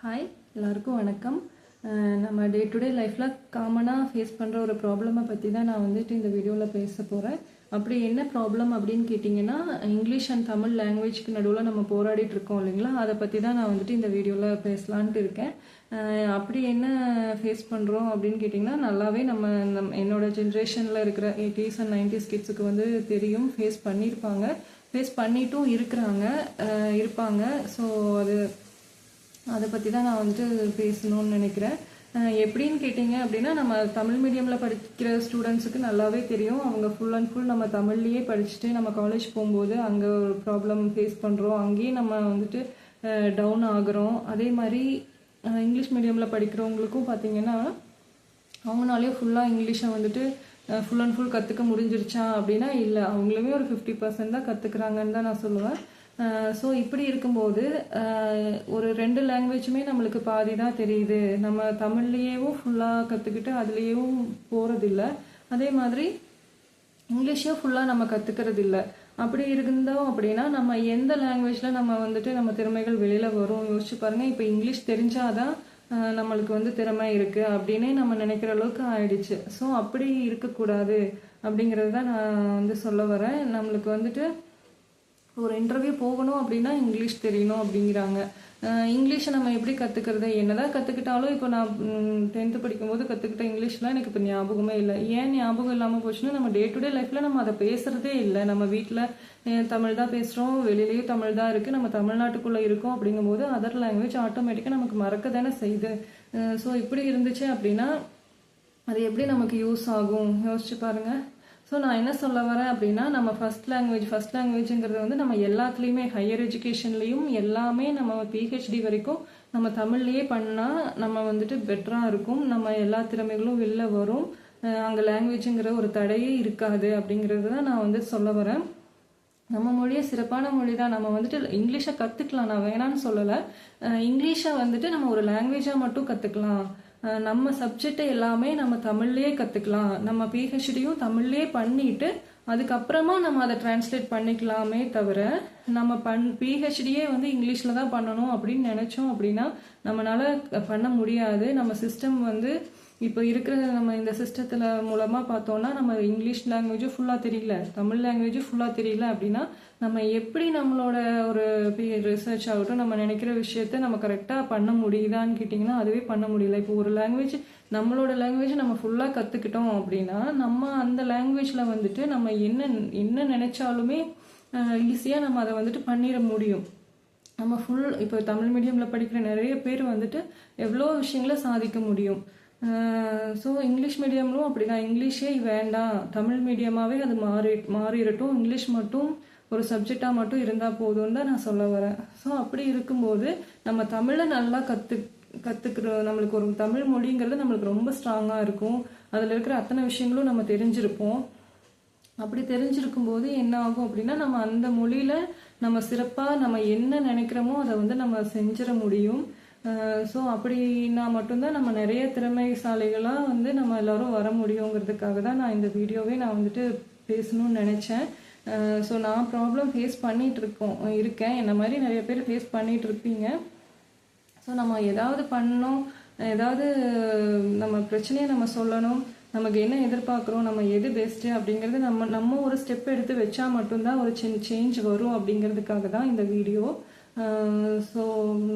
Hi எல்லாருக்கும் வணக்கம். நம்ம டே டு டே லைஃப்பில் காமனாக ஃபேஸ் பண்ணுற ஒரு ப்ராப்ளமை பற்றி தான் நான் வந்துட்டு இந்த வீடியோவில் பேச போகிறேன். அப்படி என்ன ப்ராப்ளம் அப்படின்னு கேட்டிங்கன்னா, இங்கிலீஷ் அண்ட் தமிழ் லாங்குவேஜ்க்கு நடுவில் நம்ம போராடிட்டு இருக்கோம் இல்லைங்களா, அதை பற்றி தான் நான் வந்துட்டு இந்த வீடியோவில் பேசலான்ட்டு இருக்கேன். அப்படி என்ன ஃபேஸ் பண்ணுறோம் அப்படின்னு கேட்டிங்கன்னா, நல்லாவே என்னோட ஜென்ரேஷனில் இருக்கிற 80s and 90s கிட்ஸுக்கு வந்து தெரியும், ஃபேஸ் பண்ணியிருப்பாங்க, ஃபேஸ் பண்ணிட்டும் இருப்பாங்க. ஸோ அதை பற்றி தான் நான் வந்துட்டு பேசணும்னு நினைக்கிறேன். எப்படின்னு கேட்டிங்க அப்படின்னா, நம்ம தமிழ் மீடியமில் படிக்கிற ஸ்டூடெண்ட்ஸுக்கு நல்லாவே தெரியும். அவங்க ஃபுல் அண்ட் ஃபுல் நம்ம தமிழ்லேயே படிச்சுட்டு நம்ம காலேஜ் போகும்போது அங்கே ஒரு ப்ராப்ளம் ஃபேஸ் பண்ணுறோம், அங்கேயே நம்ம வந்துட்டு டவுன் ஆகுறோம். அதே மாதிரி இங்கிலீஷ் மீடியமில் படிக்கிறவங்களுக்கும் பார்த்திங்கன்னா, அவங்களாலே ஃபுல்லாக இங்கிலீஷை வந்துட்டு ஃபுல் அண்ட் ஃபுல் கற்றுக்க முடிஞ்சிருச்சா அப்படின்னா இல்லை, அவங்களுமே ஒரு 50% தான் கற்றுக்குறாங்கன்னு தான் நான் சொல்லுவேன். ஸோ இப்படி இருக்கும்போது ஒரு 2 லாங்குவேஜுமே நம்மளுக்கு பாதி தான் தெரியுது. நம்ம தமிழ்லேயேவும் ஃபுல்லாக கற்றுக்கிட்டு அதுலேயும் போகிறதில்ல, அதே மாதிரி இங்கிலீஷையும் ஃபுல்லாக நம்ம கற்றுக்கிறது இல்லை. அப்படி இருந்தோம் அப்படின்னா நம்ம எந்த லாங்குவேஜில் நம்ம வந்துட்டு நம்ம திறமைகள் வெளியில் வரும் யோசிச்சு பாருங்கள். இப்போ இங்கிலீஷ் தெரிஞ்சாதான் நம்மளுக்கு வந்து திறமை இருக்குது அப்படின்னே நம்ம நினைக்கிற அளவுக்கு ஆயிடுச்சு. ஸோ அப்படி இருக்கக்கூடாது அப்படிங்கிறது தான் நான் வந்து சொல்ல வரேன். நம்மளுக்கு வந்துட்டு ஒரு இன்டர்வியூ போகணும் அப்படின்னா இங்கிலீஷ் தெரியணும் அப்படிங்கிறாங்க. இங்கிலீஷை நம்ம எப்படி கற்றுக்கிறது? என்னதான் கற்றுக்கிட்டாலும் இப்போ நான் 10th படிக்கும்போது கற்றுக்கிட்ட இங்கிலீஷ்லாம் எனக்கு இப்போ ஞாபகமே இல்லை. ஏன் ஞாபகம் இல்லாமல் போச்சுன்னா, நம்ம டே டு டே லைஃப்பில் நம்ம அதை பேசுகிறதே இல்லை. நம்ம வீட்டில் தமிழ் தான் பேசுகிறோம், வெளியிலேயும் தமிழ் தான் இருக்குது, நம்ம தமிழ்நாட்டுக்குள்ளே இருக்கோம். அப்படிங்கும்போது அதர் லாங்குவேஜ் ஆட்டோமேட்டிக்காக நமக்கு மறக்க தானே செய்யுது. ஸோ இப்படி இருந்துச்சு அப்படின்னா அது எப்படி நமக்கு யூஸ் ஆகும் யோசிச்சு பாருங்கள். ஸோ நான் என்ன சொல்ல வரேன் அப்படின்னா, நம்ம ஃபஸ்ட் லாங்குவேஜுங்கிறது வந்து நம்ம எல்லாத்துலேயுமே ஹையர் எஜுகேஷன்லேயும் எல்லாமே நம்ம PhD வரைக்கும் நம்ம தமிழ்லேயே பண்ணால் நம்ம வந்துட்டு பெட்டராக இருக்கும். நம்ம எல்லா திறமைகளும் வெளில வரும். அங்கே லாங்குவேஜுங்கிற ஒரு தடையே இருக்காது அப்படிங்கிறது தான் நான் வந்து சொல்ல வரேன். நம்ம மொழியே சிறப்பான மொழி தான். நம்ம வந்துட்டு இங்கிலீஷை கற்றுக்கலாம், நான் வேணான்னு சொல்லலை. இங்கிலீஷை வந்துட்டு நம்ம ஒரு லாங்குவேஜாக மட்டும் கற்றுக்கலாம். நம்ம சப்ஜெக்டை எல்லாமே நம்ம தமிழ்லேயே கற்றுக்கலாம். நம்ம PhDயும் தமிழ்லேயே பண்ணிட்டு அதுக்கப்புறமா நம்ம அதை டிரான்ஸ்லேட் பண்ணிக்கலாமே தவிர, நம்ம PhDயே வந்து இங்கிலீஷில் தான் பண்ணணும் அப்படின்னு நினச்சோம் அப்படின்னா நம்மளால பண்ண முடியாது. நம்ம சிஸ்டம் வந்து இப்போ இருக்கிற நம்ம இந்த சிஸ்டத்தில் மூலமாக பார்த்தோன்னா, நம்ம இங்கிலீஷ் லாங்குவேஜும் ஃபுல்லாக தெரியல, தமிழ் லாங்குவேஜும் ஃபுல்லாக தெரியல அப்படின்னா நம்ம எப்படி நம்மளோட ஒரு ரிசர்ச் ஆகட்டும், நம்ம நினைக்கிற விஷயத்த நம்ம கரெக்டாக பண்ண முடியுதான்னு கேட்டிங்கன்னா அதுவே பண்ண முடியல. இப்போ ஒரு லாங்குவேஜ், நம்மளோட லாங்குவேஜ் நம்ம ஃபுல்லாக கற்றுக்கிட்டோம் அப்படின்னா நம்ம அந்த லாங்குவேஜில் வந்துட்டு நம்ம என்ன நினச்சாலுமே ஈஸியாக நம்ம அதை வந்துட்டு பண்ணிட முடியும். நம்ம இப்போ தமிழ் மீடியமில் படிக்கிற நிறைய பேர் வந்துட்டு எவ்வளோ விஷயங்களை சாதிக்க முடியும். ஸோ இங்கிலீஷ் மீடியம்லும் அப்படி தான். இங்கிலீஷே வேண்டாம், தமிழ் மீடியமாகவே அது மாறிடட்டும், இங்கிலீஷ் மட்டும் ஒரு சப்ஜெக்டாக மட்டும் இருந்தால் போதும்னு தான் நான் சொல்ல வரேன். ஸோ அப்படி இருக்கும்போது நம்ம தமிழை நல்லா கற்றுக்கிறோம். நம்மளுக்கு ஒரு தமிழ் மொழிங்கிறது நம்மளுக்கு ரொம்ப ஸ்ட்ராங்காக இருக்கும். அதில் இருக்கிற அத்தனை விஷயங்களும் நம்ம தெரிஞ்சிருப்போம். அப்படி தெரிஞ்சிருக்கும் போது என்ன ஆகும் அப்படின்னா, நம்ம அந்த மொழியில் நம்ம சிறப்பாக நம்ம என்ன நினைக்கிறோமோ அதை வந்து நம்ம செஞ்சிட முடியும். ஸோ அப்படின்னா மட்டும்தான் நம்ம நிறைய திறமைசாலிகளாக வந்து நம்ம எல்லோரும் வர முடியுங்கிறதுக்காக தான் நான் இந்த வீடியோவே நான் வந்துட்டு பேசணும்னு நினச்சேன். ஸோ நான் ப்ராப்ளம் ஃபேஸ் இருக்கேன். என்ன மாதிரி நிறைய பேர் ஃபேஸ் பண்ணிகிட்டு இருப்பீங்க. ஸோ நம்ம ஏதாவது பண்ணணும், ஏதாவது நம்ம பிரச்சனையை நம்ம சொல்லணும், நமக்கு என்ன எதிர்பார்க்குறோம், நம்ம எது பெஸ்ட்டு அப்படிங்கிறது நம்ம ஒரு ஸ்டெப் எடுத்து வச்சா மட்டும்தான் ஒரு சேஞ்ச் வரும் அப்படிங்கிறதுக்காக தான் இந்த வீடியோ. ஸோ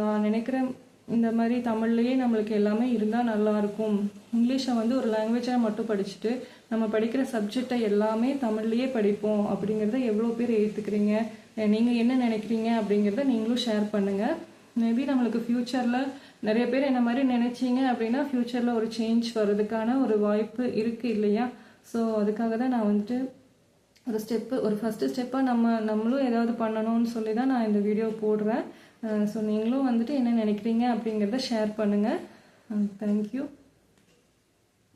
நான் நினைக்கிறேன், இந்த மாதிரி தமிழ்லேயே நம்மளுக்கு எல்லாமே இருந்தால் நல்லாயிருக்கும். இங்கிலீஷை வந்து ஒரு லாங்குவேஜாக மட்டும் படிச்சுட்டு நம்ம படிக்கிற சப்ஜெக்டை எல்லாமே தமிழ்லேயே படிப்போம் அப்படிங்கிறத எவ்வளோ பேர் ஏற்றுக்கிறீங்க, நீங்கள் என்ன நினைக்கிறீங்க அப்படிங்கிறத நீங்களும் ஷேர் பண்ணுங்கள். மேபி நம்மளுக்கு ஃப்யூச்சரில் நிறைய பேர் என்ன மாதிரி நினச்சிங்க அப்படின்னா ஃப்யூச்சரில் ஒரு சேஞ்ச் வர்றதுக்கான ஒரு வாய்ப்பு இருக்குது இல்லையா. ஸோ அதுக்காக தான் நான் வந்துட்டு ஒரு ஃபஸ்ட்டு ஸ்டெப்பாக நம்மளும் ஏதாவது பண்ணணும்னு சொல்லி தான் நான் இந்த வீடியோ போடுறேன். ஸோ நீங்களும் வந்துட்டு என்ன நினைக்கிறீங்க அப்படிங்கிறத ஷேர் பண்ணுங்கள். தேங்க்யூ.